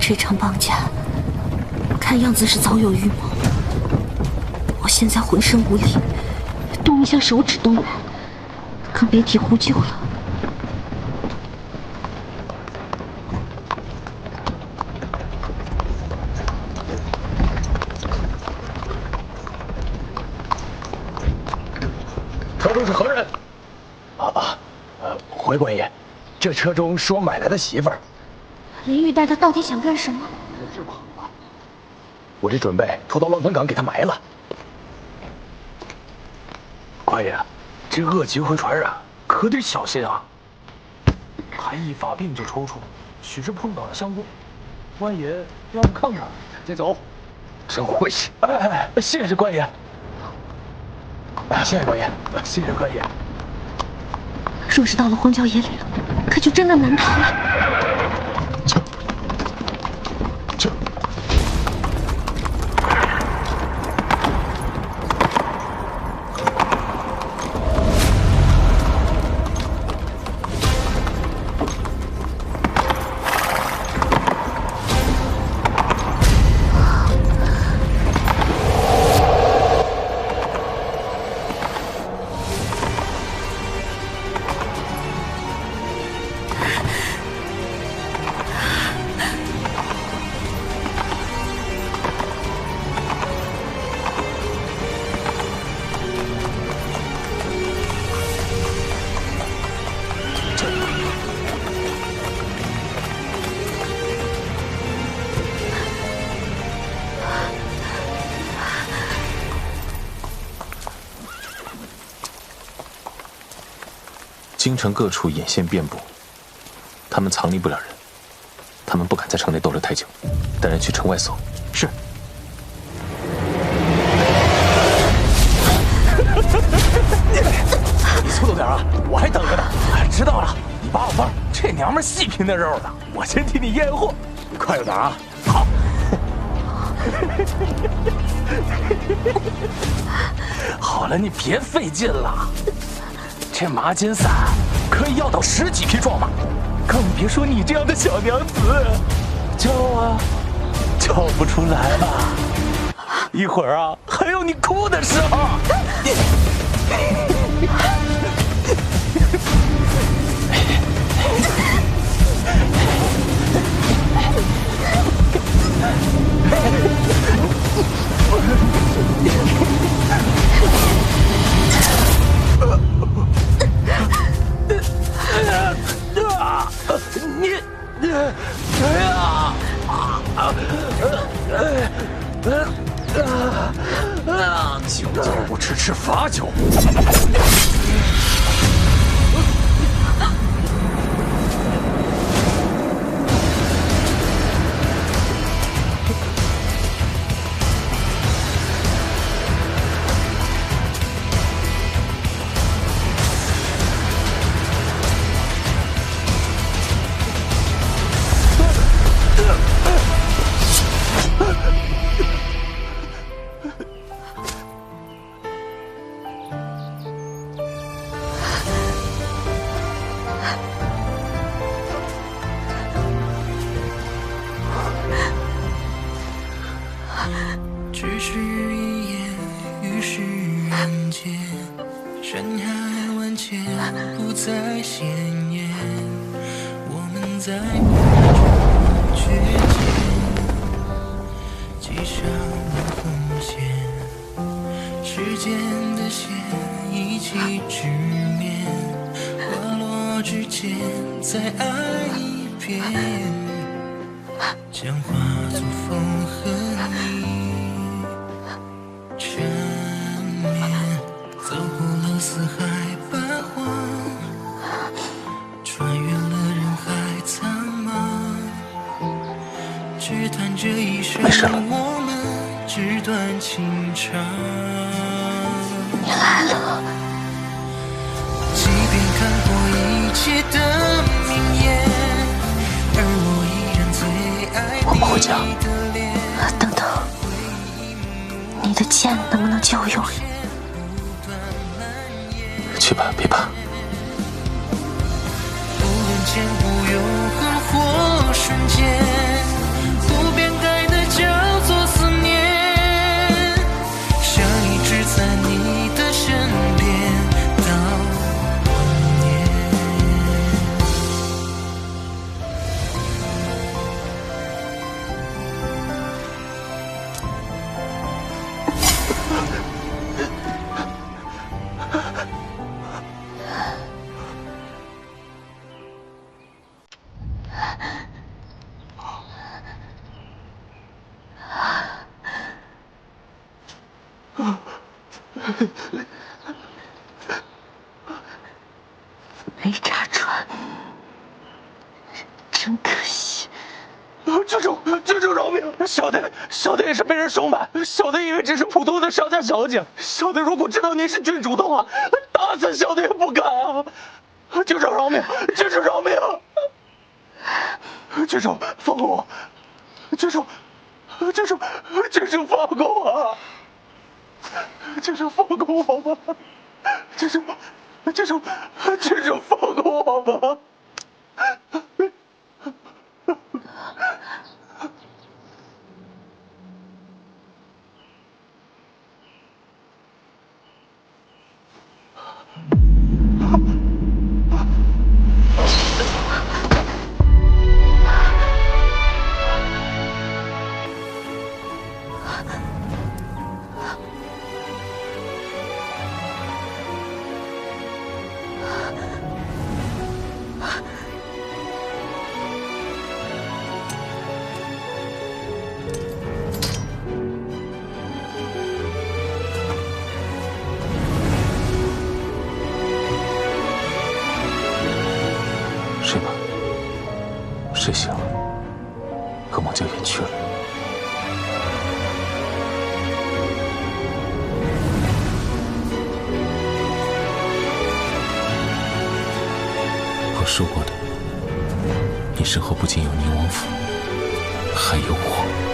这场绑架，看样子是早有预谋。我现在浑身无力，动一下手指都难，更别提呼救了。车中是何人？回官爷，这车中是我买来的媳妇儿。林玉带他到底想干什么？是跑了。我这准备拖到乱坟岗给他埋了。官爷，这恶疾会传染，可得小心啊！他一发病就抽搐，许是碰到了相公。官爷要不看看？先走。真晦气！谢谢官爷。谢谢官爷，谢谢官爷。若是到了荒郊野岭，可就真的难逃了。这。京城各处眼线遍布，他们藏匿不了人，他们不敢在城内逗留太久，带人去城外搜。是。你速度点啊，我还等着呢。知道了，你把我放，这娘们细皮嫩肉的，我先替你验货。快点啊！好。好了，你别费劲了。这麻筋伞可以要到10几匹壮马，更别说你这样的小娘子，叫啊，叫不出来了。一会儿啊，还有你哭的时候。酒酒不吃吃罚酒。只是一眼于世人间，山海万千不再鲜艳，我们在不知觉间系上了红线，时间的线一起直面，花落之间再爱一遍，将化作风和你缠绵，走过了四海八荒，穿越了人海苍茫，只叹这一生我们纸短情长。你来了。即便看破一切的名言，而我依然最爱我不回家。等等，你的剑能不能借我用？去吧，别怕。无论前无永恒或瞬间，没扎穿，真可惜。郡主饶命！小的也是被人收买，小的以为只是普通的商家小姐，小的如果知道您是郡主的话，打死小的也不敢啊！郡主饶命！郡主饶命！郡主放过我！郡主放过我！郡主放过我吧！郡主放过我吧！睡吧，睡醒了，噩梦就远去了。我说过的，你身后不仅有宁王府，还有我。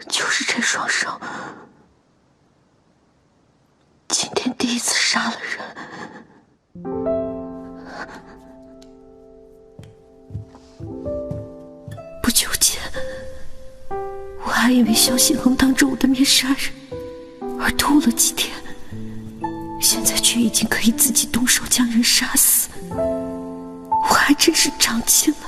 就是这双手，今天第一次杀了人。不久前，我还以为萧心恒当着我的面杀人，而拖了几天，现在却已经可以自己动手将人杀死，我还真是长进了呀。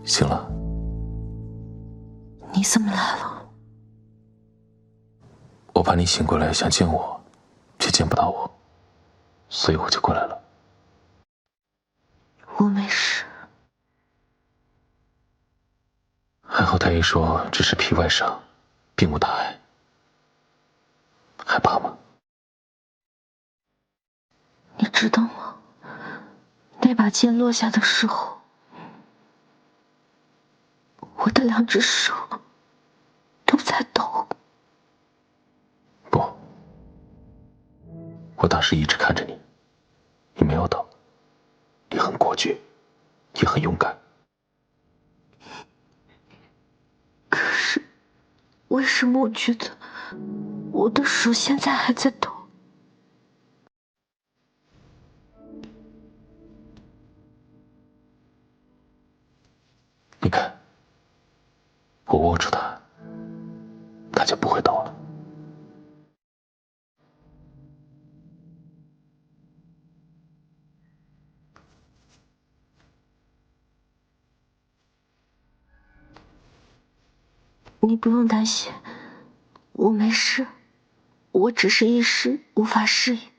醒了。你怎么来了？我怕你醒过来想见我，却见不到我，所以我就过来了。我没事。还好太医说只是皮外伤，并无大碍。害怕吗？你知道吗？那把剑落下的时候，我的2只手都在抖。不，我当时一直看着你，你没有抖，你很果决，也很勇敢。可是，为什么我觉得我的手现在还在抖？你看，我握住它，它就不会抖了。你不用担心，我没事，我只是一时无法适应。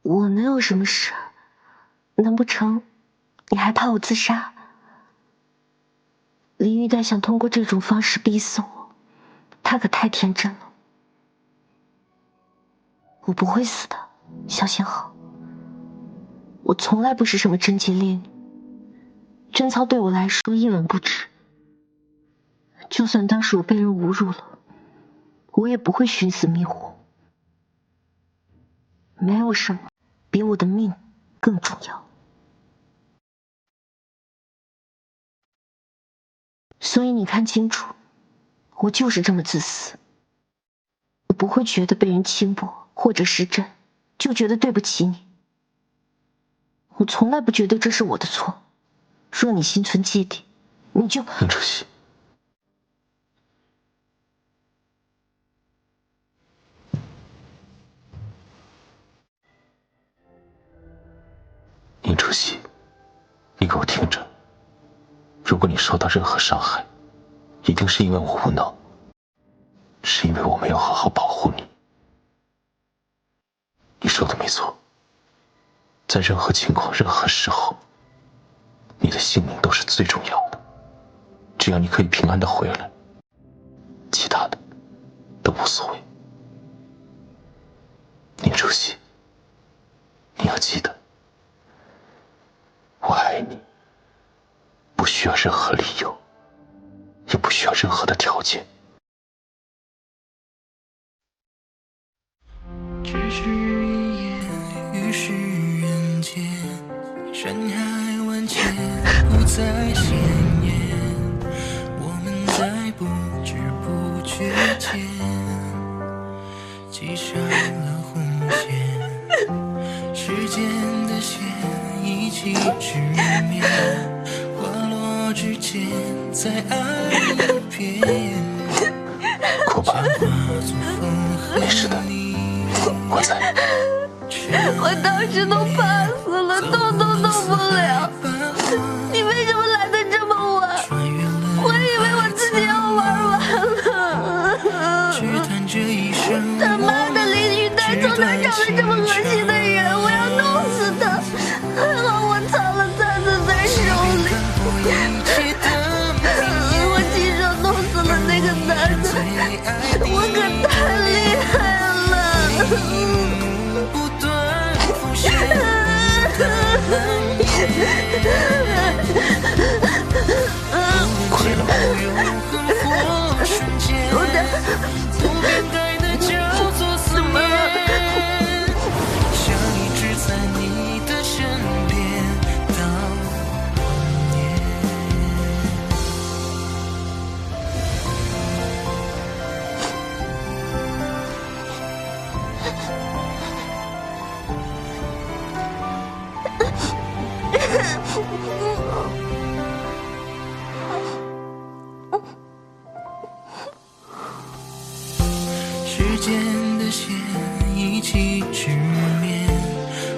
我能有什么事？难不成你还怕我自杀？林玉带想通过这种方式逼死我，他可太天真了。我不会死的，萧心恒。我从来不是什么贞洁烈女，贞操对我来说一文不值。就算当时我被人侮辱了，我也不会寻死觅活。没有什么比我的命更重要。所以你看清楚，我就是这么自私。我不会觉得被人轻薄或者失真就觉得对不起你。我从来不觉得这是我的错。若你心存芥蒂，你就……宁哲熙，宁哲熙，你给我听着，如果你受到任何伤害，一定是因为我无能，是因为我没有好好保护你。你说的没错，在任何情况、任何时候，你的性命都是最重要的。只要你可以平安的回来，其他的都无所谓。宁哲熙，你要记得，我爱你，不需要任何理由，也不需要任何的条件。只是一眼于世人间，山海万千不再鲜艳，我们在不知不觉间系上了红线，时间的线一起直面，花落之间再爱一遍，哭吧，没事的，我在。我当时都怕死了，动都动不了。你为什么来的这么晚？我以为我自己要玩完了。他妈的，林玉带从哪找了这么恶心的人？我要弄死他！还好我藏了簪子在手里。我亲手弄死了那个男的，我可太厉害了。亏了吗？有点。怎么了？像一直在你的身边到永远。时间的线一起直面，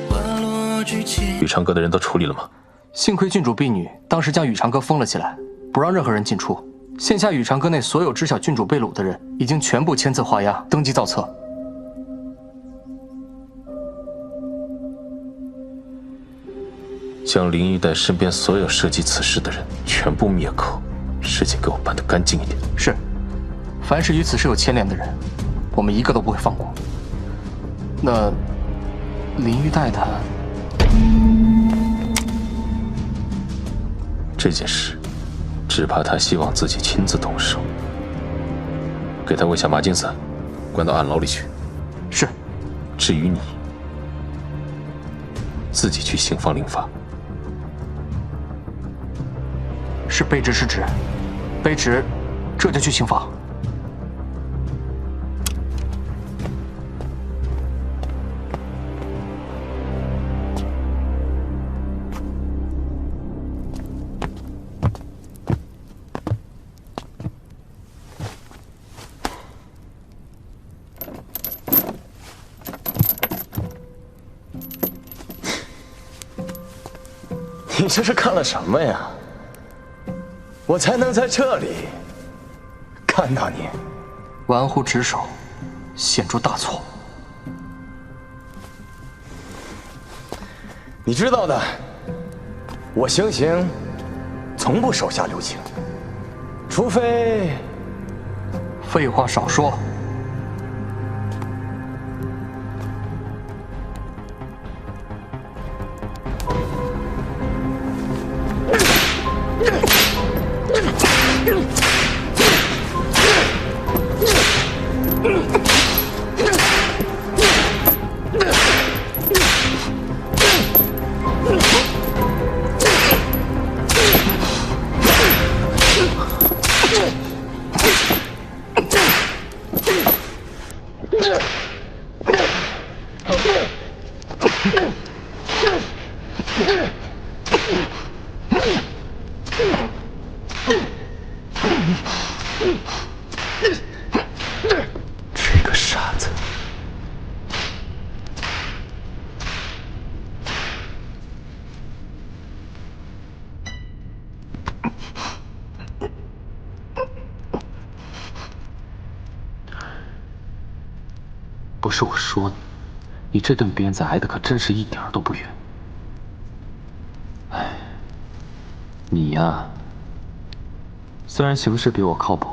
花落之前。宇长阁的人都处理了吗？幸亏郡主婢女当时将宇长阁封了起来，不让任何人进出。现下宇长阁内所有知晓郡主被掳的人，已经全部签字画押，登记造册。将林一代身边所有涉及此事的人全部灭口，事情给我办得干净一点。是，凡是与此事有牵连的人，我们一个都不会放过。那林玉带他，这件事，只怕他希望自己亲自动手。给他问下麻金伞，关到暗牢里去。是。至于你，自己去刑房领法。是卑职失职，卑职这就去刑房。你这是看了什么呀？我才能在这里看到你。玩忽职守，显著大错。你知道的，我行刑从不手下留情，除非……废话少说。个傻子！不是我说你这顿鞭子挨的可真是一点都不冤。哎，你呀，虽然行事比我靠谱，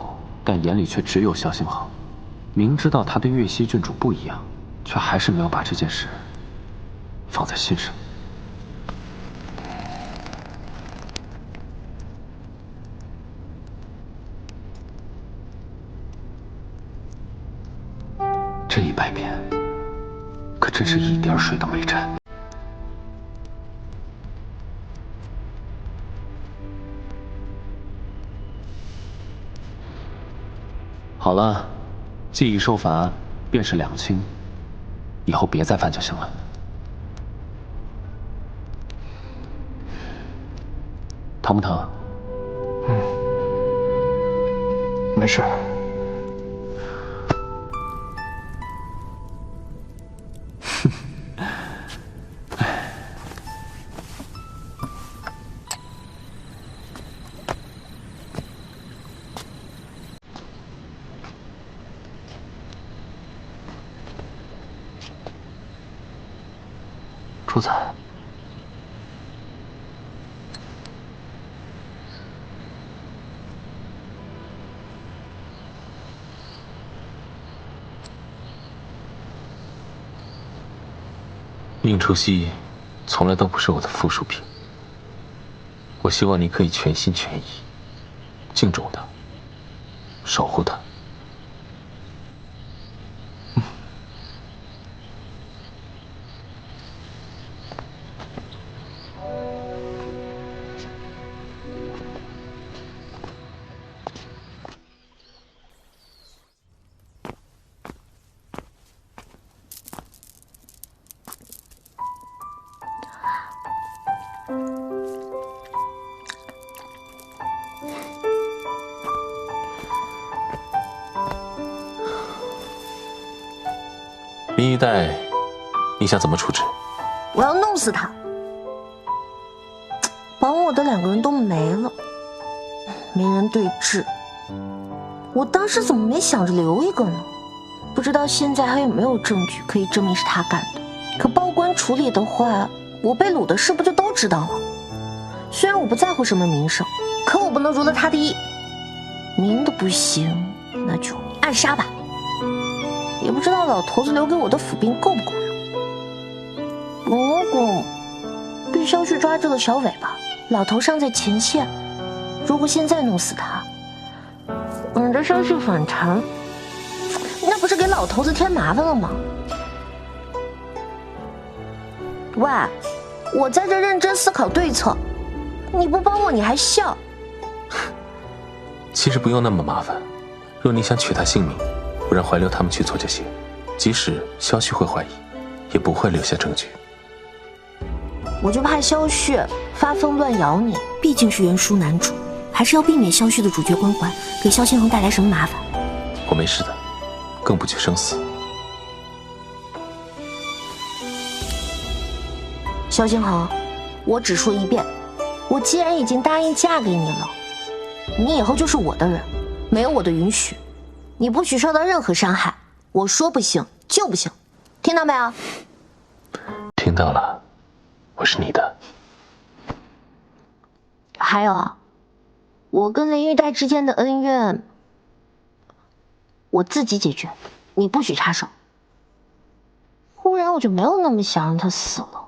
但眼里却只有萧星豪。明知道他对岳西郡主不一样，却还是没有把这件事放在心上。这100遍，可真是一点水都没沾。好了，既已受罚，便是两清，以后别再犯就行了。疼不疼？没事。主宰，宁初曦从来都不是我的附属品，我希望你可以全心全意敬重她，守护她。林一代，你想怎么处置？我要弄死他！帮我的2个人都没了，没人对峙。我当时怎么没想着留一个呢？不知道现在还有没有证据可以证明是他干的。可报官处理的话，我被掳的事不就都知道了？虽然我不在乎什么名声，可我不能如了他的意。明的不行，那就暗杀吧。也不知道老头子留给我的府兵够不够用。不过被萧旭抓住了小尾巴，老头尚在前线。如果现在弄死他，等着萧旭反弹，那不是给老头子添麻烦了吗？喂，我在这认真思考对策，你不帮我你还笑。其实不用那么麻烦，若你想取他性命，我让怀流他们去做这些，即使萧旭会怀疑，也不会留下证据。我就怕萧旭发疯乱咬你，毕竟是原书男主，还是要避免萧旭的主角光环给萧星恒带来什么麻烦。我没事的，更不惧生死。萧星恒，我只说一遍，我既然已经答应嫁给你了，你以后就是我的人，没有我的允许，你不许受到任何伤害。我说不行就不行，听到没有？听到了，我是你的。还有啊，我跟林玉带之间的恩怨，我自己解决，你不许插手。忽然我就没有那么想让他死了。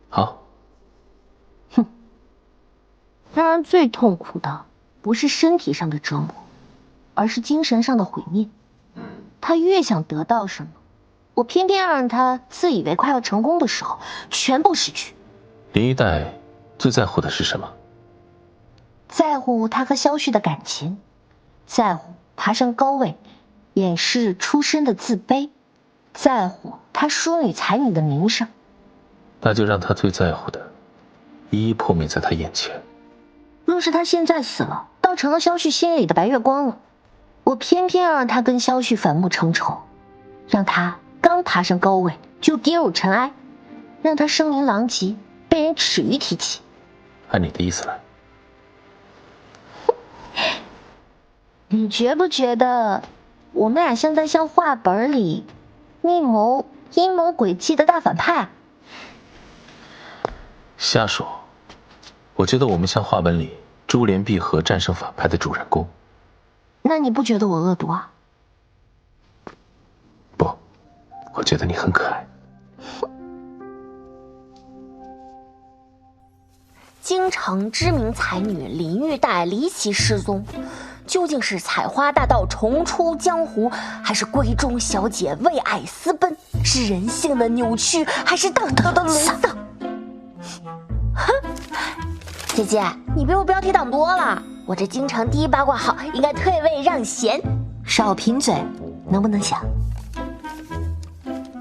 好。哼，让人最痛苦的不是身体上的折磨，而是精神上的毁灭。他越想得到什么，我偏偏要让他自以为快要成功的时候全部失去。林一代最在乎的是什么？在乎他和萧旭的感情，在乎爬上高位掩饰出身的自卑，在乎他淑女才女的名声。那就让他最在乎的一一破灭在他眼前。若是他现在死了，倒成了萧旭心里的白月光了，我偏偏要让他跟萧旭反目成仇，让他刚爬上高位就跌入尘埃，让他声名狼藉，被人耻于提起。按你的意思来，你觉不觉得我们俩现在像画本里阴谋诡计的大反派？瞎说！我觉得我们像画本里珠联璧合战胜反派的主人公。那你不觉得我恶毒啊？不，我觉得你很可爱。京城知名才女林玉带离奇失踪，究竟是采花大盗重出江湖，还是闺中小姐为爱私奔？是人性的扭曲，还是道德的沦丧？哼，姐姐，你比我标题党多了。我这京城第一八卦号应该退位让贤。少贫嘴，能不能想？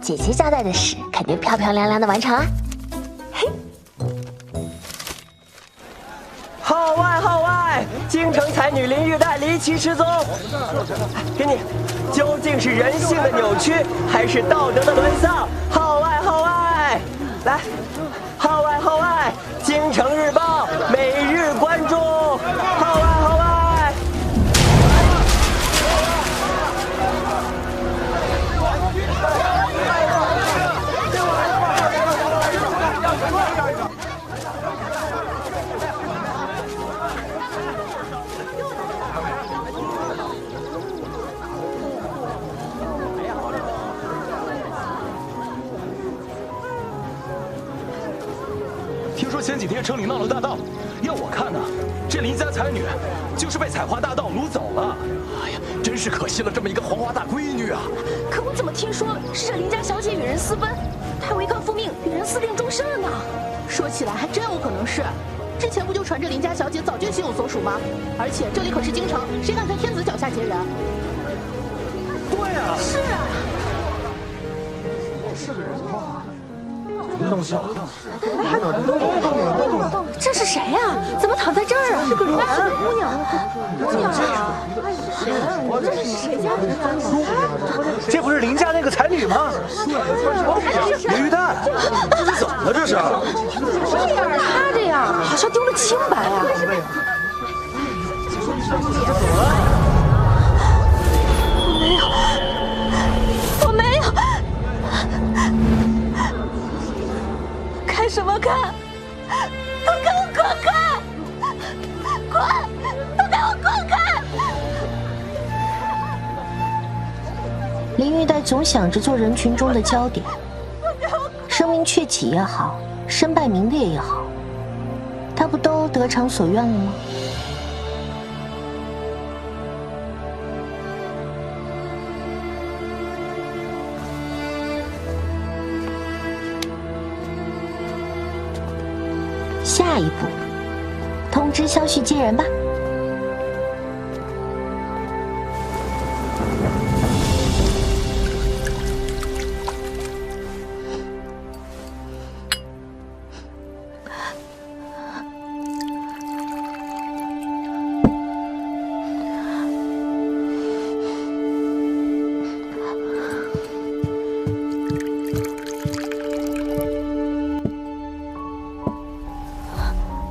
姐姐交代的事肯定漂漂亮亮的完成啊。号外号外！京城才女林玉带离奇失踪，给你，究竟是人性的扭曲，还是道德的沦丧？号外号外！来，号外号外！京城日报每日关注，号外号外！听说前几天城里闹了大盗，要我看呢，这林家才女就是被采花大盗掳走了。哎呀，真是可惜了这么一个黄花大闺女啊！可我怎么听说是这林家小姐与人私奔，还违抗父命与人私定终身了呢？说起来还真有可能是，之前不就传这林家小姐早就心有所属吗？而且这里可是京城，谁敢在天子脚下劫人？对啊，是啊。是个人吗？这是谁呀？怎么躺在这儿啊？是个人，是个姑娘。姑娘啊！谁啊？这是谁家的？这不是林家那个才女吗？林玉带，这是怎么了？这是？她这样好像丢了清白啊！我没有。看什么看？都给我滚开！滚！都给我滚开！林玉带总想着做人群中的焦点，声名鹊起也好，身败名裂也好，他不都得偿所愿了吗？下一步，通知萧旭接人吧。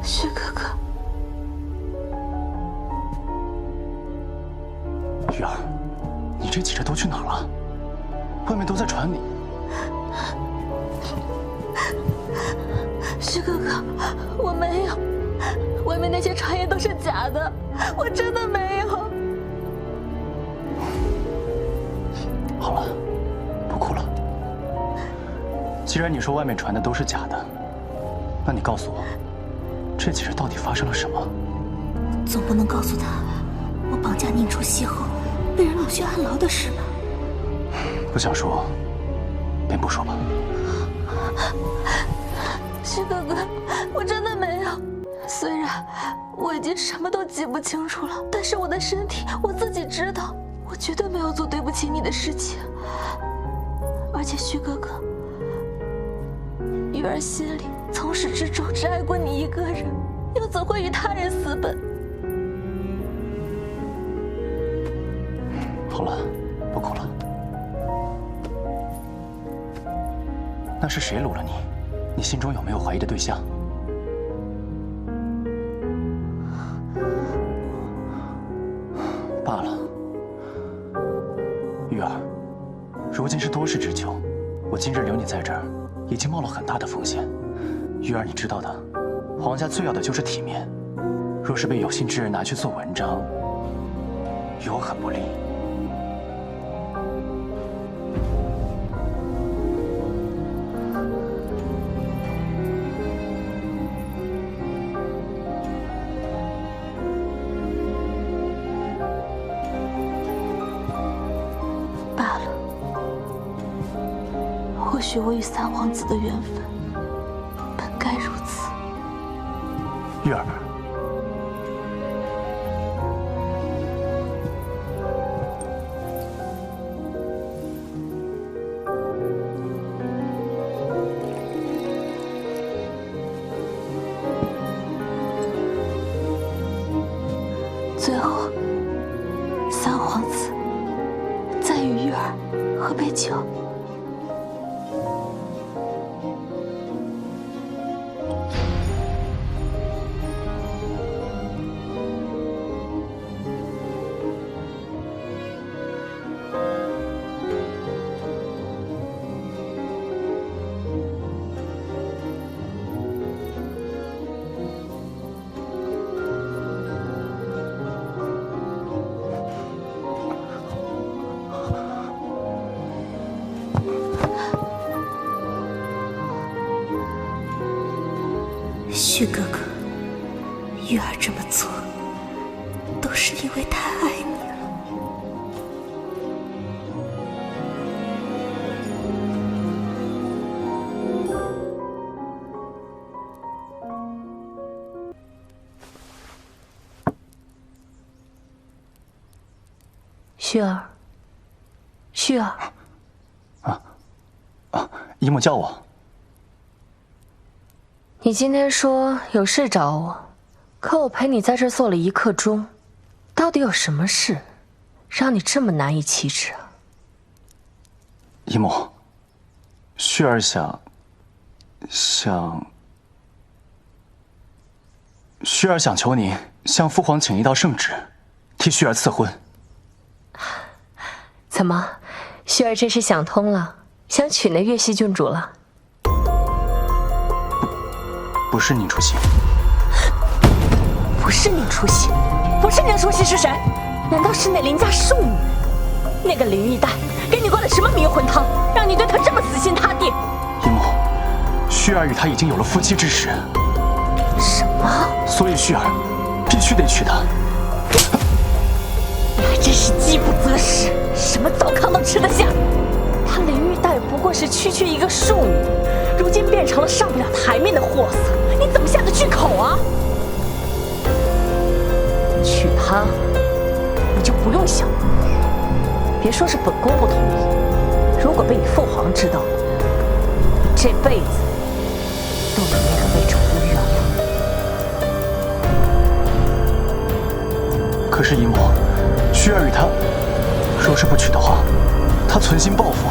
旭哥哥，玉儿，你这几日都去哪儿了？外面都在传你。旭哥哥，我没有，外面那些传言都是假的，我真的没有。好了，不哭了。既然你说外面传的都是假的，那你告诉我，这几日到底发生了什么？总不能告诉他我绑架宁初夕后被人老去按牢的事吧？不想说，便不说吧。旭哥哥，我真的没有。虽然我已经什么都记不清楚了，但是我的身体我自己知道，我绝对没有做对不起你的事情。而且旭哥哥，玉儿心里从始至终只爱过你一个人，又怎会与他人私奔？那是谁掳了你？你心中有没有怀疑的对象？罢了，玉儿，如今是多事之秋，我今日留你在这儿，已经冒了很大的风险。玉儿，你知道的，皇家最要的就是体面，若是被有心之人拿去做文章，与我很不利。或许我与三皇子的缘分本该如此。玉儿，最后，三皇子再与玉儿喝杯酒。旭哥哥，玉儿这么做，都是因为太爱你了。旭儿，旭儿，姨母叫我。你今天说有事找我，可我陪你在这儿坐了1刻钟，到底有什么事，让你这么难以启齿啊？姨母，旭儿想，旭儿想求您向父皇请一道圣旨，替旭儿赐婚。怎么，旭儿这是想通了，想娶那岳西郡主了？不是您出席，不是你出席，不是你出席是谁？难道是那林家庶女？那个林玉带给你灌了什么迷魂汤，让你对她这么死心塌地？姨母，旭儿与他已经有了夫妻之实。什么？所以旭儿必须得娶她。你还真是饥不择食，什么糟糠都吃得下。她林玉带不过是区区一个庶女，如今变成了上不了台面的货色，你怎么下得去口啊？娶她，你就不用想了。别说是本宫不同意，如果被你父皇知道了，你这辈子都与那个魏主无缘了。可是姨母，旭儿与他若是不娶的话，他存心报复，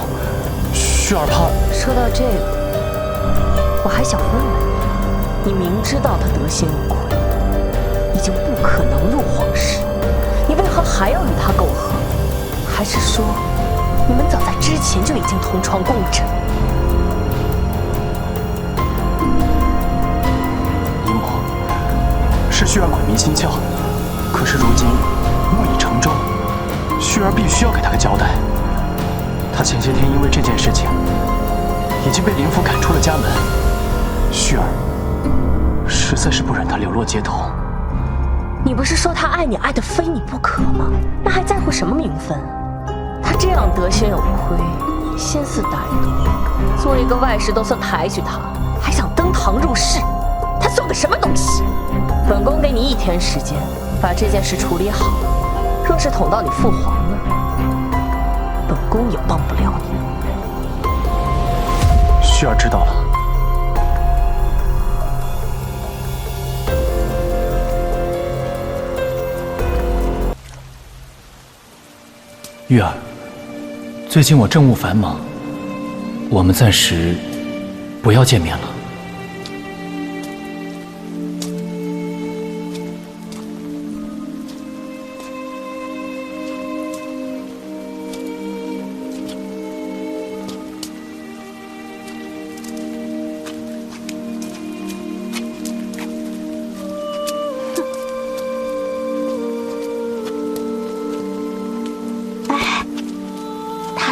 旭儿怕。说到这个，我还想问问你，你明知道他德行有亏，已经不可能入皇室，你为何还要与他苟合？还是说，你们早在之前就已经同床共枕？姨母，是旭儿鬼迷心窍，可是如今木已成舟，旭儿必须要给他个交代。他前些天因为这件事情，已经被林府赶出了家门。旭儿实在是不忍他流落街头。你不是说他爱你爱得非你不可吗？那还在乎什么名分？他这样德行有亏，心思歹毒，做一个外室都算抬举他，还想登堂入室，他算个什么东西？本宫给你1天时间，把这件事处理好。若是捅到你父皇了，本宫也帮不了你。旭儿知道了。玉儿，最近我政务繁忙，我们暂时不要见面了。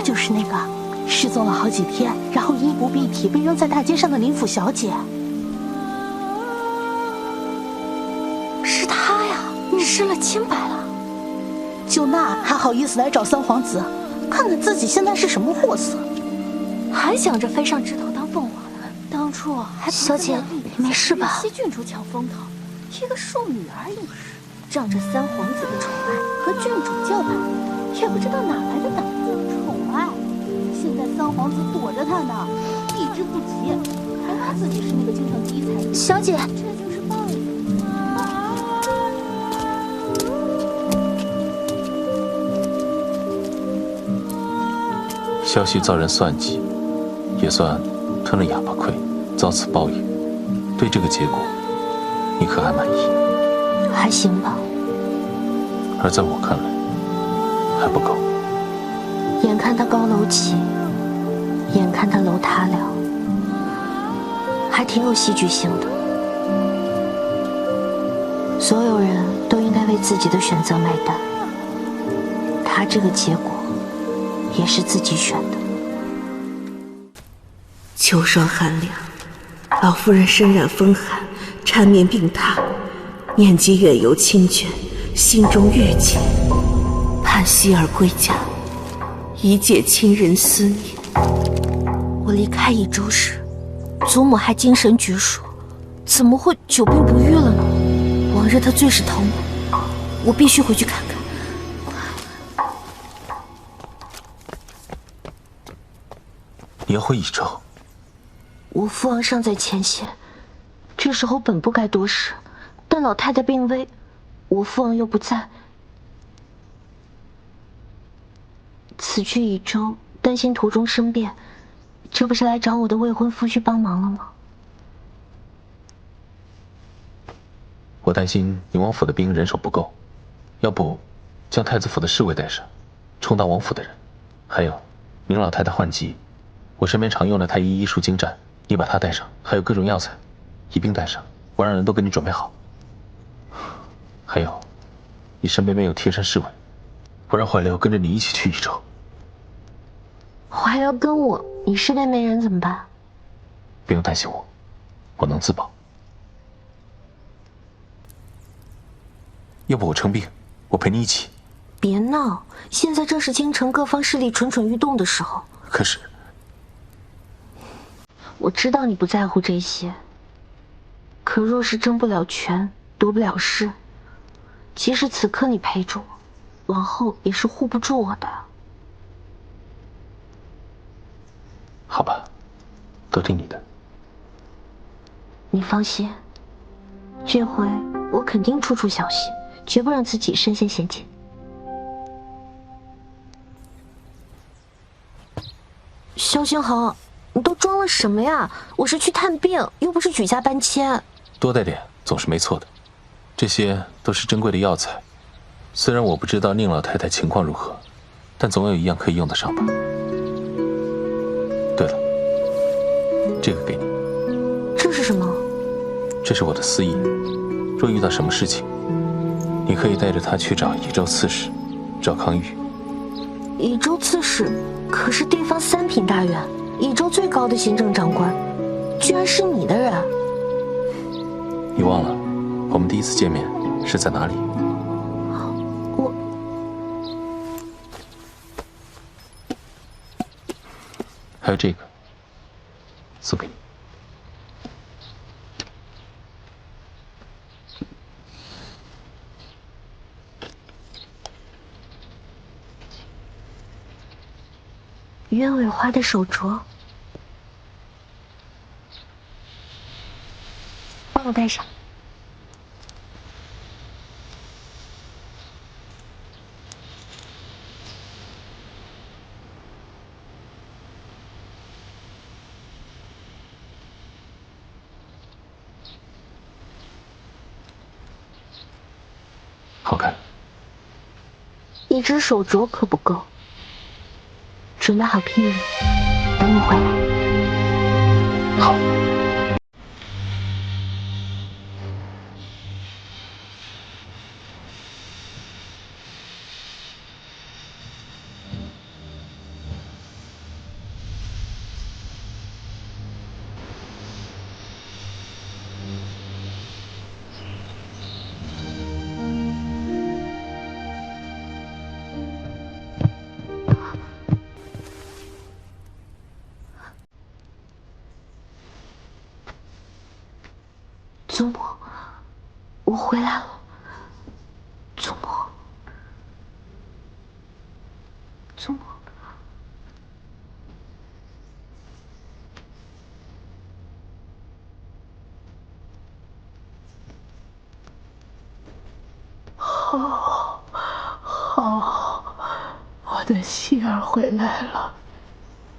就是那个失踪了好几天，然后衣不蔽体被扔在大街上的林府小姐。是她呀，失了清白了。就那还好意思来找三皇子，看看自己现在是什么货色，还想着飞上枝头当凤凰呢。当初还小姐，你没事吧？西郡主抢风头，一个庶女而已，仗着三皇子的宠爱和郡主叫板，也不知道哪来的胆子。现在三皇子躲着他呢，避之不及，还夸自己是那个京城第一才女。小姐，这就是报应。萧息遭人算计，也算吞了哑巴亏，遭此报应。对这个结果，你可还满意？还行吧。而在我看来，还不够。眼看他高楼起，眼看他楼塌了，还挺有戏剧性的。所有人都应该为自己的选择买单，他这个结果也是自己选的。秋霜寒凉，老夫人身染风寒，缠绵病榻，念及远游亲眷，心中郁结，盼息儿归家，以解亲人思念。我离开益州时，祖母还精神矍铄，怎么会久病不愈了呢？往日她最是疼我必须回去看看。你要回益州？我父王尚在前线，这时候本不该多事，但老太太病危，我父王又不在，此去益州，担心途中生变，这不是来找我的未婚夫婿帮忙了吗？我担心宁王府的兵人手不够，要不将太子府的侍卫带上，充当王府的人。还有，宁老太太患疾，我身边常用的太医医术精湛，你把它带上，还有各种药材，一并带上，我让人都给你准备好。还有，你身边没有贴身侍卫，我让怀流跟着你一起去益州。怀流跟我，你身边没人怎么办？不用担心我，我能自保。要不我称病，我陪你一起。别闹，现在正是京城各方势力蠢蠢欲动的时候。可是，我知道你不在乎这些，可若是争不了权，夺不了势，即使此刻你陪着我，往后也是护不住我的。好吧，都听你的。你放心，这回我肯定处处小心，绝不让自己身陷险境。萧星恒，你都装了什么呀？我是去探病，又不是举家搬迁。多带点总是没错的，这些都是珍贵的药材。虽然我不知道宁老太太情况如何，但总有一样可以用得上吧。对了，这个给你。这是什么？这是我的私意，若遇到什么事情，你可以带着它去找益州刺史赵康玉。益州刺史可是地方3品大员，益州最高的行政长官，居然是你的人。你忘了我们第一次见面是在哪里？还有这个，送给你。鸢尾花的手镯，帮我戴上。好看。一只手镯可不够，准备好聘礼，等我回来。好。祖母，我回来了。祖母，祖母，好，我的希儿回来了，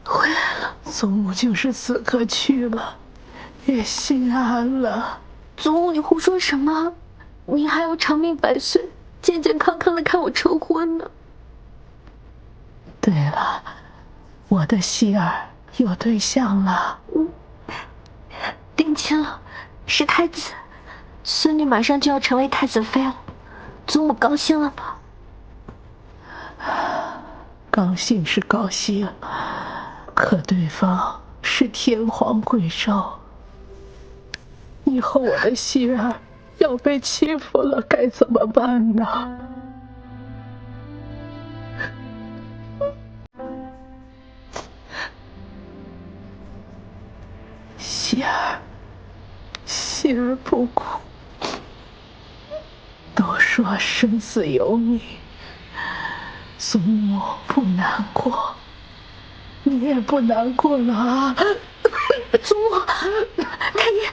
回来了。祖母就是此刻去了，也心安了。祖母，你胡说什么？你还要长命百岁，健健康康的看我成婚呢。对了，我的希儿有对象了。定亲了，是太子，孙女马上就要成为太子妃了。祖母高兴了吧？高兴是高兴，可对方是天皇贵胄，以后我的希儿要被欺负了，该怎么办呢？希儿不哭。都说生死有命，祖母不难过，你也不难过了啊！祖母，太医，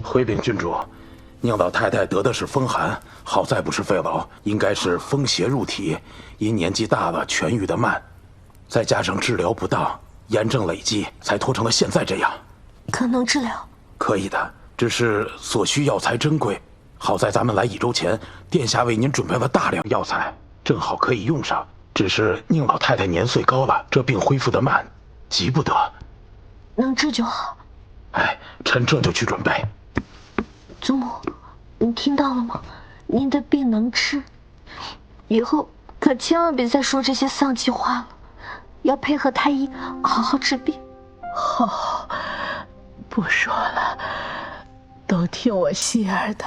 回禀郡主，宁老太太得的是风寒，好在不是肺痨，应该是风邪入体，因年纪大了痊愈的慢，再加上治疗不当，炎症累积，才拖成了现在这样。可能治疗？可以的，只是所需药材珍贵，好在咱们来益州前，殿下为您准备了大量药材，正好可以用上。只是宁老太太年岁高了，这病恢复得慢，急不得。能治就好。哎，臣这就去准备。祖母，你听到了吗？您的病能治，以后可千万别再说这些丧气话了，要配合太医好好治病。好，不说了，都听我希儿的。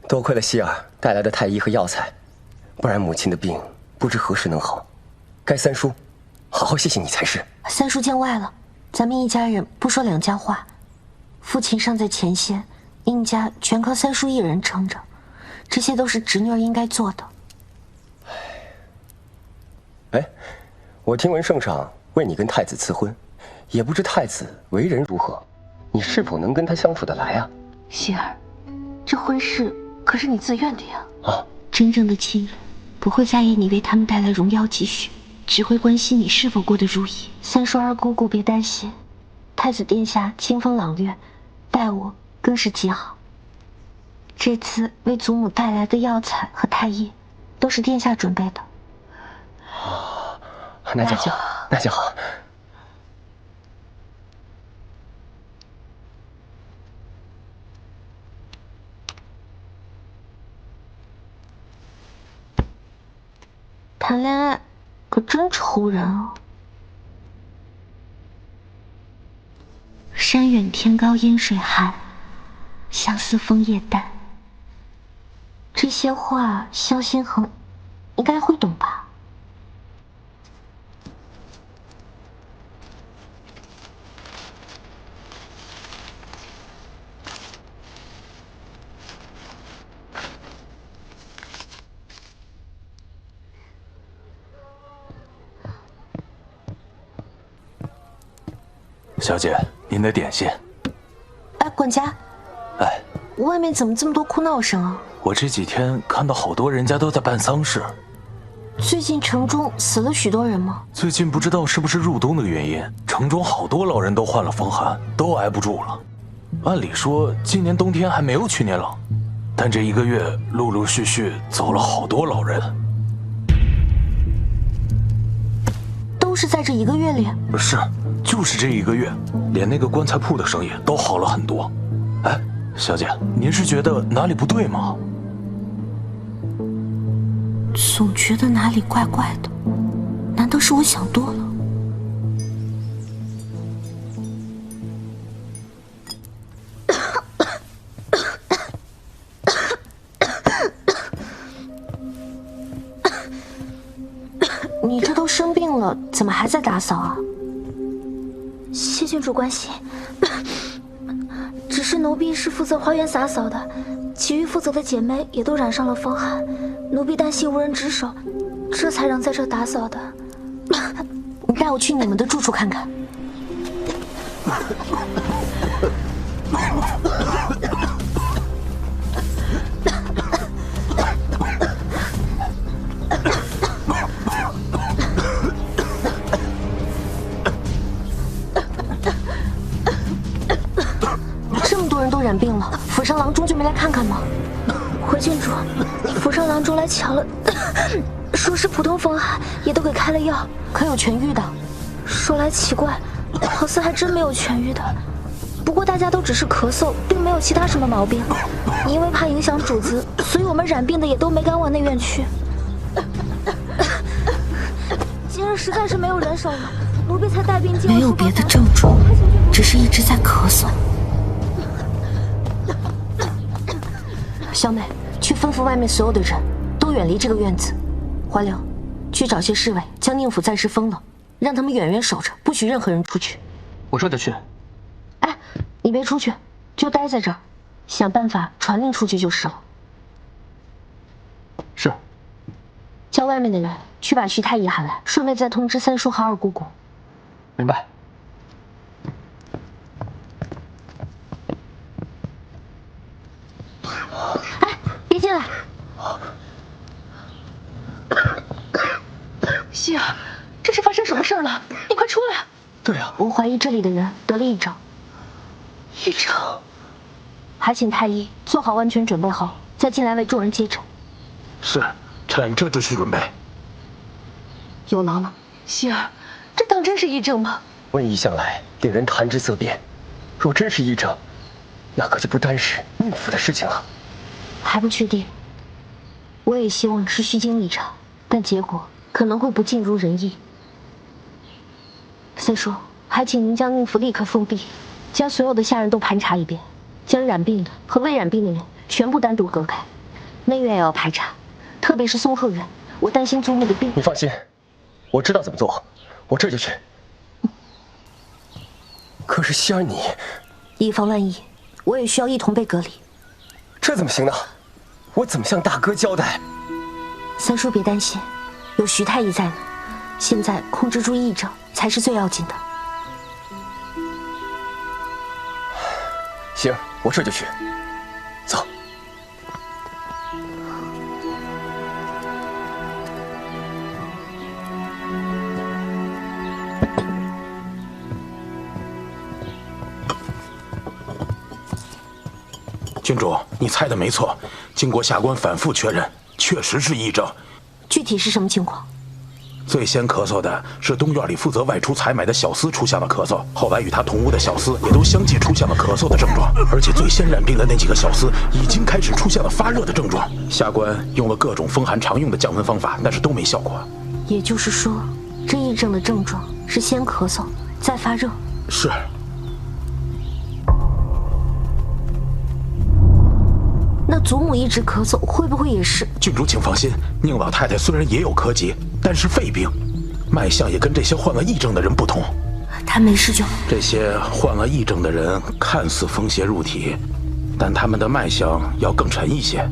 多亏了希儿带来的太医和药材，不然母亲的病不知何时能好。该三叔好好谢谢你才是。三叔见外了。咱们一家人不说两家话，父亲尚在前线，殷家全靠三叔一人撑着，这些都是侄女儿应该做的。哎，我听闻圣上为你跟太子赐婚，也不知太子为人如何，你是否能跟他相处得来啊？希儿，这婚事可是你自愿的呀。啊，真正的亲人不会在意你为他们带来荣耀积蓄，只会关心你是否过得如意。三叔二姑姑别担心，太子殿下清风朗月，待我更是极好。这次为祖母带来的药材和太医，都是殿下准备的。哦，那就好，那就好。谈恋爱可真愁人啊！山远天高烟水寒，相思枫叶淡。这些话萧心恒应该会懂吧？小姐，您的点心。哎，管家。哎，外面怎么这么多哭闹声啊？我这几天看到好多人家都在办丧事。最近城中死了许多人吗？最近不知道是不是入冬的原因，城中好多老人都患了风寒，都挨不住了。按理说今年冬天还没有去年冷，但这1个月陆陆续续走了好多老人。都是在这1个月里？是，就是这1个月，连那个棺材铺的生意都好了很多。哎，小姐，您是觉得哪里不对吗？总觉得哪里怪怪的，难道是我想多了？你这都生病了，怎么还在打扫啊？谢郡主关心，只是奴婢是负责花园洒扫的，其余负责的姐妹也都染上了风寒，奴婢担心无人值守，这才让在这打扫的。你带我去你们的住处看看。这么多人都染病了，府上郎中就没来看看吗？回郡主，府上郎中来瞧了，说是普通风寒，也都给开了药，可有痊愈的？说来奇怪，好似还真没有痊愈的。不过大家都只是咳嗽，并没有其他什么毛病。因为怕影响主子，所以我们染病的也都没敢往内院去。今日实在是没有人手了，奴婢才带病进。没有别的症状，只是一直在咳嗽。小美，去吩咐外面所有的人都远离这个院子。华流，去找些侍卫，将宁府暂时封了，让他们远远守着，不许任何人出去。我这就去。哎，你别出去，就待在这儿，想办法传令出去就是了。是。叫外面的人去把徐太医喊来，顺便再通知三叔和二姑姑。明白。哎，别进来！希儿，这是发生什么事了？你快出来！对啊，我怀疑这里的人得了癔症。癔症？还请太医做好万全准备后，再进来为众人接诊。是，臣这就去准备。有劳了。希儿，这当真是癔症吗？瘟疫向来令人谈之色变，若真是癔症，那可就不单是宁府的事情了。还不确定，我也希望是虚惊一场，但结果可能会不尽如人意。三叔，还请您将宁府立刻封闭，将所有的下人都盘查一遍，将染病的和未染病的人全部单独隔开。内院也要排查，特别是松鹤院，我担心祖母的病。你放心，我知道怎么做，我这就去。可是希儿你，以防万一，我也需要一同被隔离。这怎么行呢？我怎么向大哥交代？三叔别担心，有徐太医在呢。现在控制住癔症才是最要紧的。行，我这就去。走。郡主，你猜的没错，经过下官反复确认，确实是癔症。具体是什么情况？最先咳嗽的是东院里负责外出采买的小厮出现了咳嗽，后来与他同屋的小厮也都相继出现了咳嗽的症状，而且最先染病的那几个小厮已经开始出现了发热的症状。下官用了各种风寒常用的降温方法，但是都没效果。也就是说，这癔症的症状是先咳嗽，再发热。是。那祖母一直咳嗽，会不会也是？郡主请放心，宁老太太虽然也有咳疾，但是肺病，脉象也跟这些患了癔症的人不同。她没事就好。这些患了癔症的人看似风邪入体，但他们的脉象要更沉一些。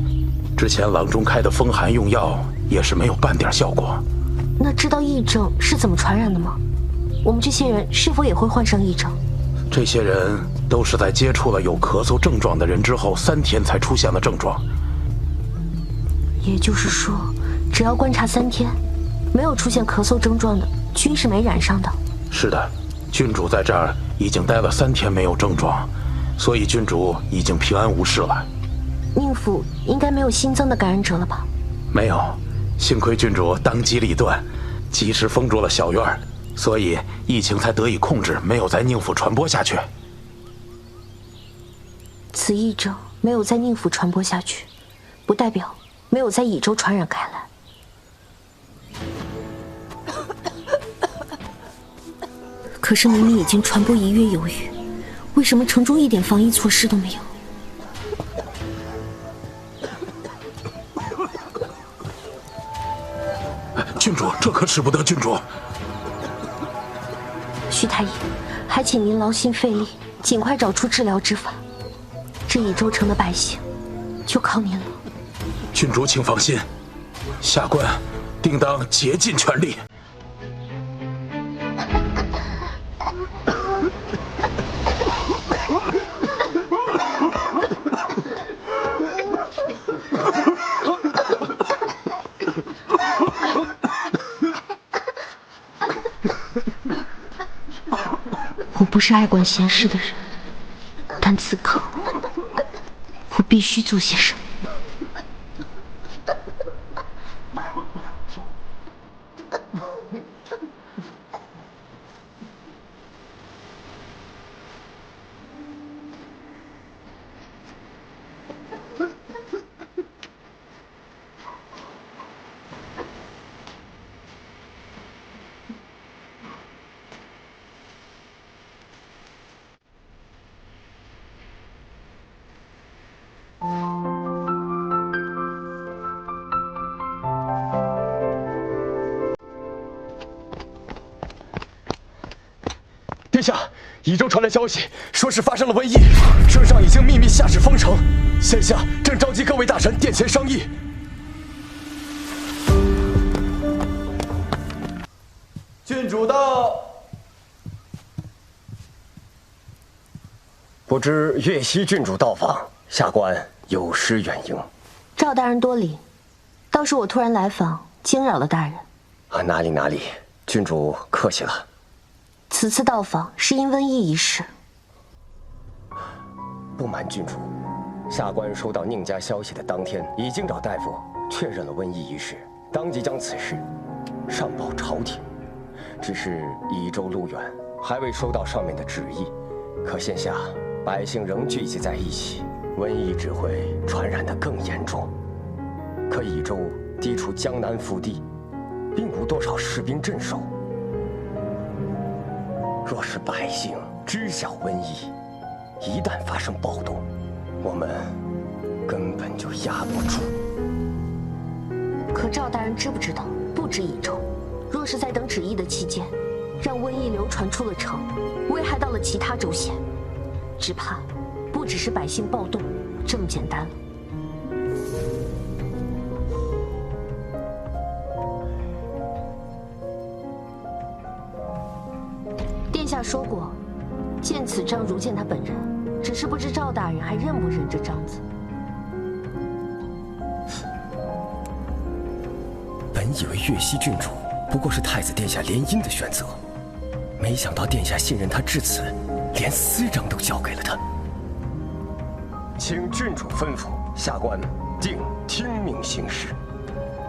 之前郎中开的风寒用药也是没有半点效果。那知道癔症是怎么传染的吗？我们这些人是否也会患上癔症？这些人都是在接触了有咳嗽症状的人之后3天才出现了症状。也就是说，只要观察3天，没有出现咳嗽症状的，均是没染上的。是的，郡主在这儿已经待了3天没有症状，所以郡主已经平安无事了。宁府应该没有新增的感染者了吧？没有，幸亏郡主当机立断，及时封住了小院，所以疫情才得以控制，没有在宁府传播下去。此疫症没有在宁府传播下去，不代表没有在乙州传染开来。可是明明已经传播1月有余，为什么城中一点防疫措施都没有？郡主，这可使不得，郡主。徐太医，还请您劳心费力，尽快找出治疗之法。这乙州城的百姓，就靠您了。郡主请放心，下官定当竭尽全力。我不是爱管闲事的人，但此刻我必须做些什么。殿下，乙州传来消息，说是发生了瘟疫，圣上已经秘密下旨封城，现下正召集各位大臣殿前商议。郡主到。不知岳西郡主到访，下官有失远迎。赵大人多礼，倒是我突然来访，惊扰了大人。啊，哪里，郡主客气了。此次到访是因瘟疫一事。不瞒郡主，下官收到宁家消息的当天，已经找大夫确认了瘟疫一事，当即将此事上报朝廷。只是乙州路远，还未收到上面的旨意。可现下百姓仍聚集在一起，瘟疫只会传染得更严重。可乙州地处江南腹地，并无多少士兵镇守。若是百姓知晓瘟疫，一旦发生暴动，我们根本就压不住。可赵大人知不知道，不止乙州，若是在等旨意的期间，让瘟疫流传出了城，危害到了其他州县，只怕不只是百姓暴动这么简单了。殿下说过，见此章如见他本人，只是不知赵大人还认不认这章子。本以为岳西郡主不过是太子殿下联姻的选择，没想到殿下信任他至此，连私章都交给了他。请郡主吩咐，下官定听命行事。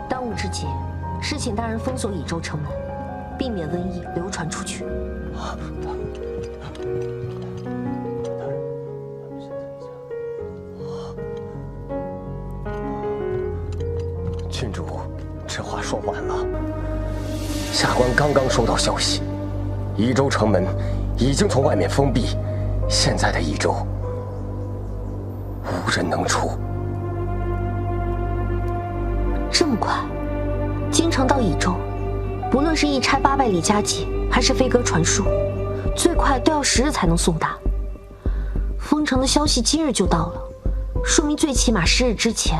当务之急是请大人封锁乙州城门，避免瘟疫流传出去。郡主，这话说晚了。下官刚刚收到消息，乙州城门已经从外面封闭，现在的乙州无人能出。这么快，京城到乙州，不论是一差800里加急，还是飞鸽传书，最快都要10日才能送达。封城的消息今日就到了，说明最起码10日之前，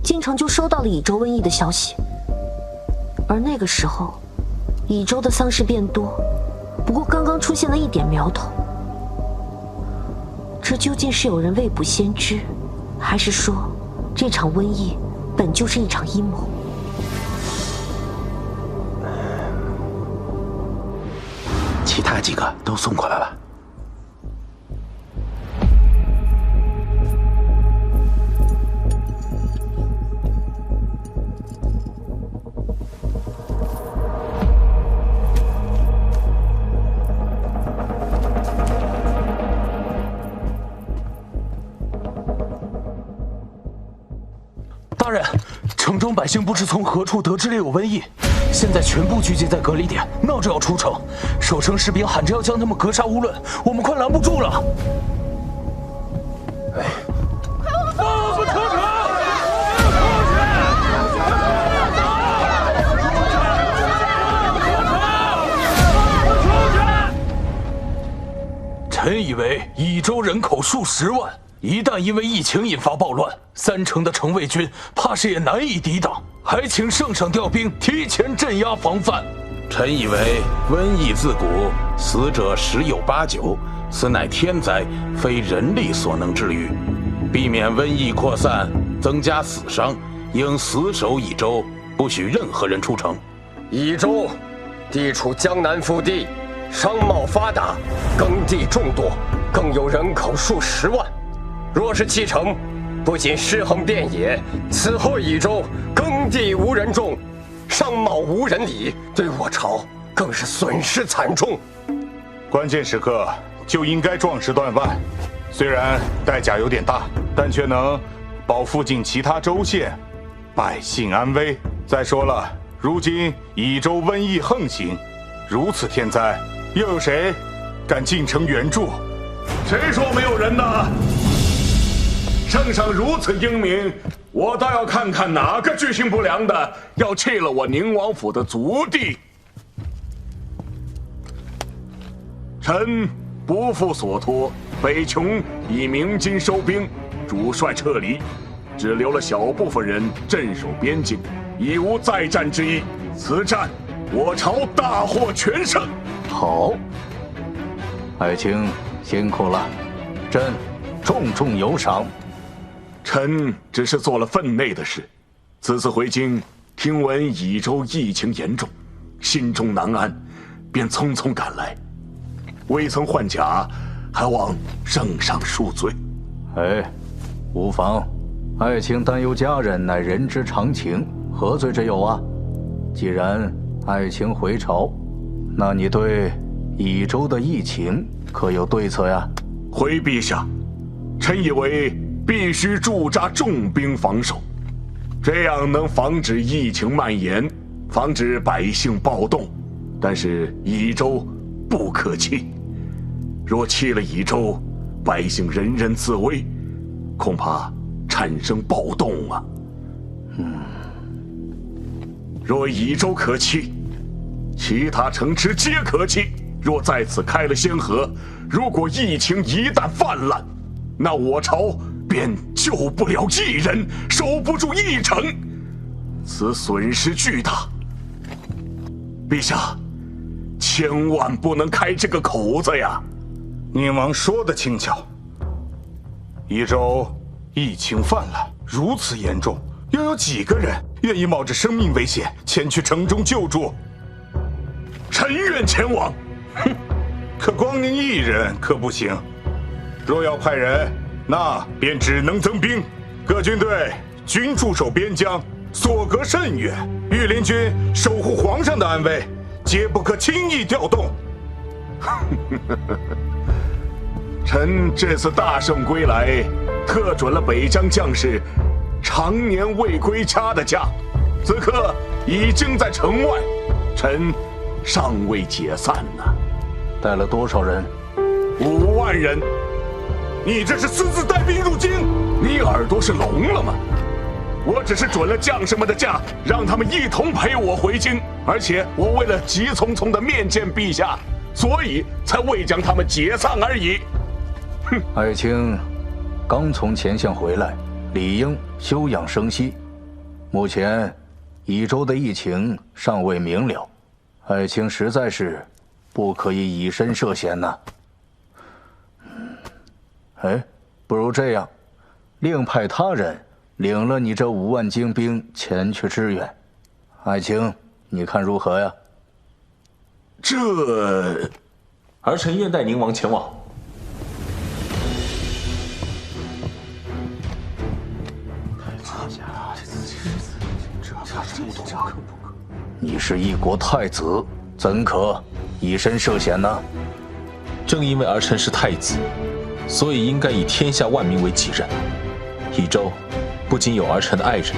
京城就收到了乙州瘟疫的消息。而那个时候，乙州的丧事变多，不过刚刚出现了一点苗头。这究竟是有人未卜先知，还是说这场瘟疫本就是一场阴谋？其他几个都送过来了。大人，城中百姓不知从何处得知了有瘟疫，现在全部聚集在隔离点，闹着要出城。守城士兵喊着要将他们格杀勿论，我们快拦不住了。哎，放我们出城！臣以为益州人口数10万。一旦因为疫情引发暴乱，3成的城卫军怕是也难以抵挡，还请圣上调兵提前镇压防范。臣以为瘟疫自古死者10有89，此乃天灾，非人力所能治愈。避免瘟疫扩散，增加死伤，应死守益州，不许任何人出城。益州地处江南腹地，商贸发达，耕地众多，更有人口数10万。若是弃城，不仅尸横遍野，此后益州耕地无人种，商贸无人理，对我朝更是损失惨重。关键时刻就应该壮士断腕，虽然代价有点大，但却能保附近其他州县百姓安危。再说了，如今益州瘟疫横行，如此天灾，又有谁敢进城援助？谁说没有人呢？圣上如此英明，我倒要看看哪个居心不良的要弃了我宁王府的族地。臣不负所托，北琼已鸣金收兵，主帅撤离，只留了小部分人镇守边境，已无再战之意。此战我朝大获全胜。好，爱卿辛苦了，朕重重有赏。臣只是做了分内的事，此次回京，听闻益州疫情严重，心中难安，便匆匆赶来，未曾换甲，还望圣上恕罪。哎，无妨，爱卿担忧家人乃人之常情，何罪之有啊？既然爱卿回朝，那你对益州的疫情可有对策呀？回陛下，臣以为必须驻扎重兵防守，这样能防止疫情蔓延，防止百姓暴动。但是益州不可弃，若弃了益州，百姓人人自危，恐怕产生暴动啊。若益州可弃，其他城池皆可弃。若在此开了先河，如果疫情一旦泛滥，那我朝便救不了一人，守不住一城，此损失巨大。陛下，千万不能开这个口子呀！宁王说的轻巧。益州疫情泛滥，如此严重，又有几个人愿意冒着生命危险前去城中救助？臣愿前往。哼，可光您一人可不行。若要派人，那便只能增兵。各军队均驻守边疆，所隔甚远，御林军守护皇上的安危，皆不可轻易调动。臣这次大胜归来，特准了北疆将士常年未归家的假，此刻已经在城外，臣尚未解散呢。带了多少人？5万人。你这是私自带兵入京？你耳朵是聋了吗？我只是准了将士们的假，让他们一同陪我回京，而且我为了急匆匆的面见陛下，所以才未将他们解散而已。哼！爱卿刚从前线回来，理应休养生息。目前益州的疫情尚未明了，爱卿实在是不可以以身涉险呐。哎，不如这样，另派他人领了你这5万精兵前去支援。爱卿，你看如何呀？这，儿臣愿带宁王前往。你是一国太子，怎可以身涉险呢？正因为儿臣是太子，所以应该以天下万民为己任。益州不仅有儿臣的爱人，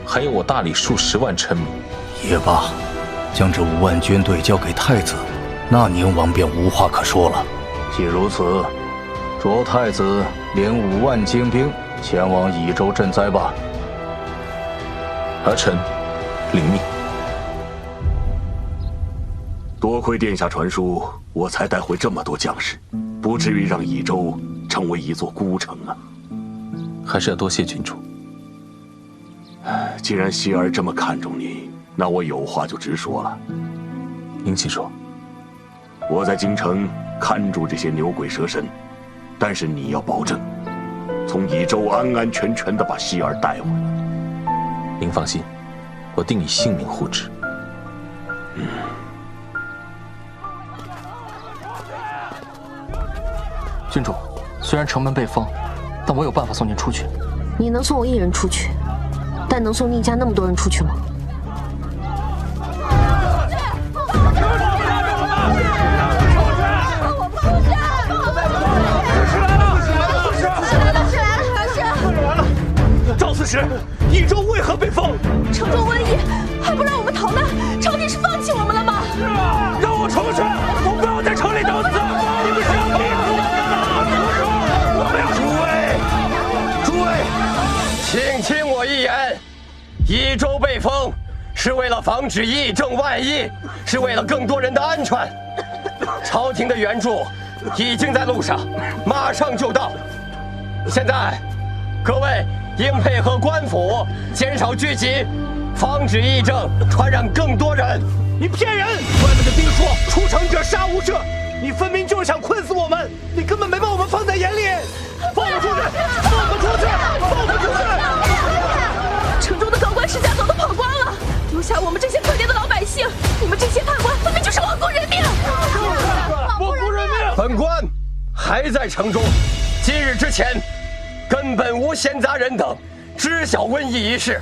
还有我大理数10万臣民。也罢，将这5万军队交给太子，那宁王便无话可说了。既如此，着太子领5万精兵前往益州赈灾吧。儿臣领命。多亏殿下传书，我才带回这么多将士，不至于让益州成为一座孤城啊。还是要多谢君主。既然希儿这么看重你，那我有话就直说了。您请说。我在京城看住这些牛鬼蛇神，但是你要保证，从益州安安全全地把希儿带回来。您放心，我定以性命护之。郡主，虽然城门被封，但我有办法送您出去。你能送我1人出去，但能送宁家那么多人出去吗？赵刺史，益州为何被封？城中瘟疫，还不让我们逃难，朝廷是放弃我们了吗？是啊，让我出去，我不要在城里等死！你们是要逼死我们吗？我们要诸位，请听我一言，益州被封是为了防止疫症万一，是为了更多人的安全。朝廷的援助已经在路上，马上就到。现在，各位应配合官府，减少聚集，防止疫症传染更多人。你骗人！外面的兵说出城者杀无赦，你分明就是想困死我们，你根本没把我们放在眼里。放我出去！放我出去！放我出去！城中的高官世家早都跑光了，留下我们这些可怜的老百姓。你们这些叛官分明就是罔顾人命！罔顾人命！本官还在城中，今日之前，根本无闲杂人等知晓瘟疫一事，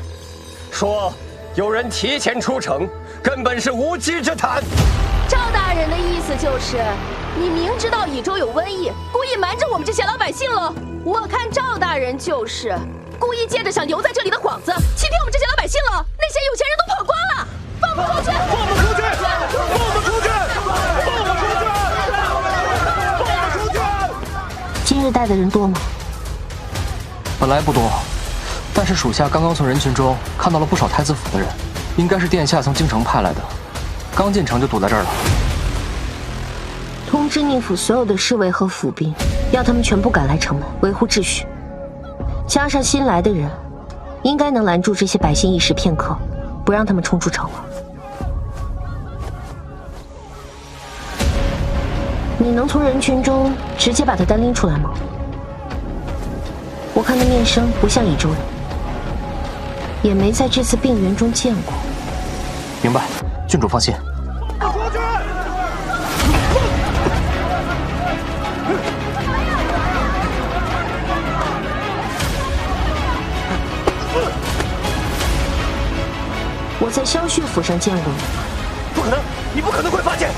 说有人提前出城，根本是无稽之谈。赵大人的意思就是，你明知道益州有瘟疫，故意瞒着我们这些老百姓了。我看赵大人就是故意借着想留在这里的幌子，欺骗我们这些老百姓了。那些有钱人都跑光了，放我出去！放我出去！放我出去！放我出去！放我出去！今日带的人多吗？本来不多，但是属下刚刚从人群中看到了不少太子府的人，应该是殿下从京城派来的，刚进城就堵在这儿了。通知宁府所有的侍卫和府兵，要他们全部赶来城门，维护秩序。加上新来的人，应该能拦住这些百姓一时片刻，不让他们冲出城了。你能从人群中直接把他单拎出来吗？我看他面生不像益州人，也没在这次病源中见过。明白，郡主放心。我在萧旭府上见过你。不可能，你不可能会发现。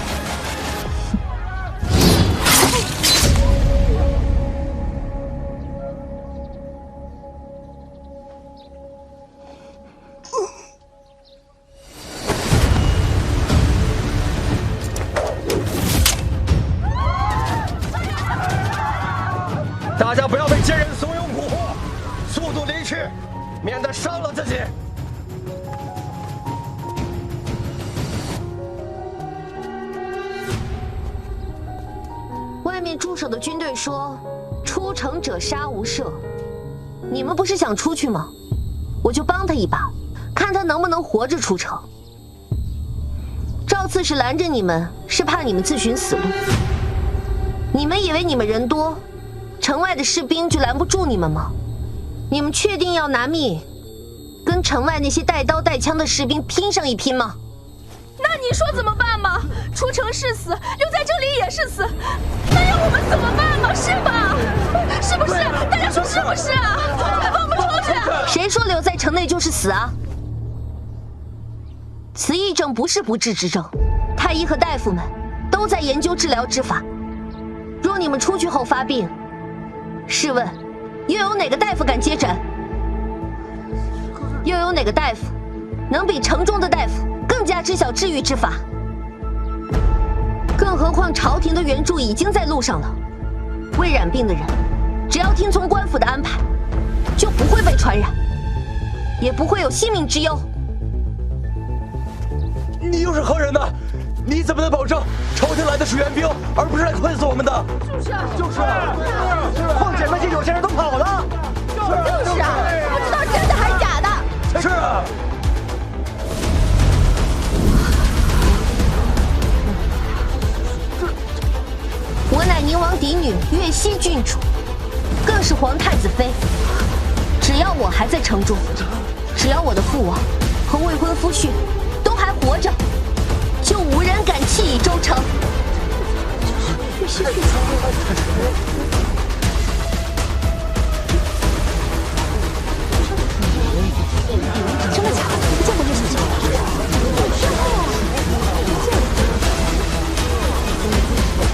大家不要被奸人怂恿蛊惑，速度离去，免得伤了自己。外面驻守的军队说，出城者杀无赦。你们不是想出去吗？我就帮他一把，看他能不能活着出城。赵刺史拦着你们，是怕你们自寻死路。你们以为你们人多，城外的士兵就拦不住你们吗？你们确定要拿命跟城外那些带刀带枪的士兵拼上一拼吗？那你说怎么办嘛？出城是死，留在这里也是死，那让我们怎么办嘛？是吧？是不是？大家说是不是啊？放不出去！谁说留在城内就是死啊？此疫症不是不治之症，太医和大夫们都在研究治疗之法。若你们出去后发病，试问，又有哪个大夫敢接诊？又有哪个大夫能比城中的大夫更加知晓治愈之法？更何况朝廷的援助已经在路上了，未染病的人，只要听从官府的安排，就不会被传染，也不会有性命之忧。你又是何人呢？你怎么能保证朝廷来的是援兵，而不是来困死我们的？就是啊！况且那些有钱人都跑了。就是啊！不知道真的还是假的。是啊。我乃宁王嫡女岳西郡主，更是皇太子妃。只要我还在城中，只要我的父王和未婚夫婿都还活着，就无人敢弃以州城。